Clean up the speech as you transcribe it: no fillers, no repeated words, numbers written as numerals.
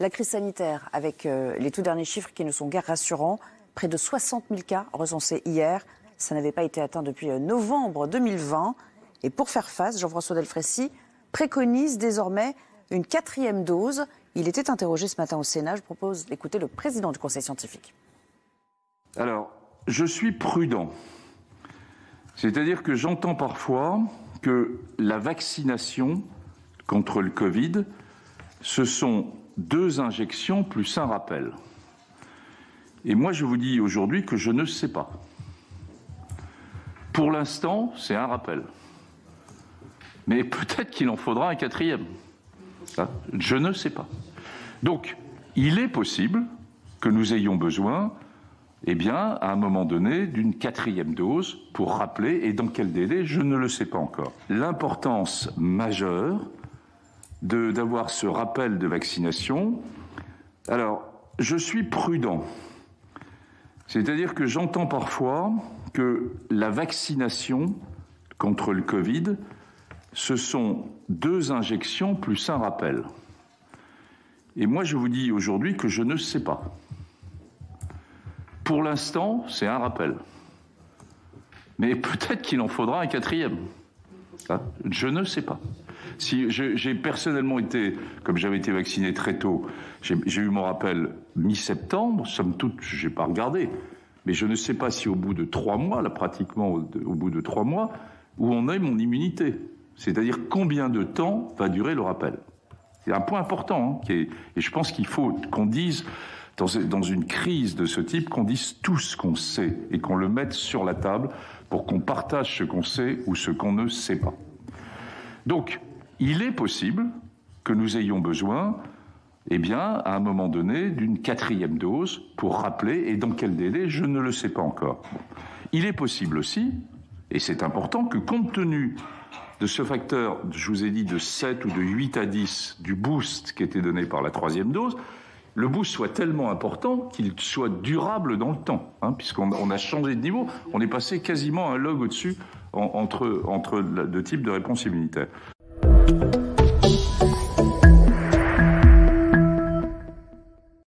La crise sanitaire, avec les tout derniers chiffres qui ne sont guère rassurants, près de 60 000 cas recensés hier. Ça n'avait pas été atteint depuis novembre 2020. Et pour faire face, Jean-François Delfraissy préconise désormais une 4e dose. Il était interrogé ce matin au Sénat. Je propose d'écouter le président du Conseil scientifique. Alors, je suis prudent. C'est-à-dire que j'entends parfois que la vaccination contre le Covid, ce sont 2 injections plus un rappel. Et moi, je vous dis aujourd'hui que je ne sais pas. Pour l'instant, c'est un rappel. Mais peut-être qu'il en faudra un 4e. Je ne sais pas. Donc, il est possible que nous ayons besoin, à un moment donné, d'une 4e dose pour rappeler, et dans quel délai, je ne le sais pas encore. L'importance majeure d'avoir ce rappel de vaccination. Alors, je suis prudent. C'est-à-dire que j'entends parfois que la vaccination contre le Covid, ce sont 2 injections plus un rappel. Et moi, je vous dis aujourd'hui que je ne sais pas. Pour l'instant, c'est un rappel. Mais peut-être qu'il en faudra un 4e. Je ne sais pas. Si j'ai personnellement été, comme j'avais été vacciné très tôt, j'ai eu mon rappel mi-septembre, somme toute, je n'ai pas regardé. Mais je ne sais pas si au bout de 3 mois, là pratiquement au bout de 3 mois, où on est mon immunité. C'est-à-dire combien de temps va durer le rappel. C'est un point important, et je pense qu'il faut qu'on dise, dans une crise de ce type, qu'on dise tout ce qu'on sait et qu'on le mette sur la table pour qu'on partage ce qu'on sait ou ce qu'on ne sait pas. Donc, il est possible que nous ayons besoin, à un moment donné, d'une 4e dose pour rappeler, et dans quel délai, je ne le sais pas encore. Il est possible aussi, et c'est important, que compte tenu de ce facteur, je vous ai dit, de 7 ou de 8 à 10 du boost qui était donné par la 3e dose, le boost soit tellement important qu'il soit durable dans le temps, puisqu'on a changé de niveau, on est passé quasiment à un log au-dessus entre 2 types de réponse immunitaire.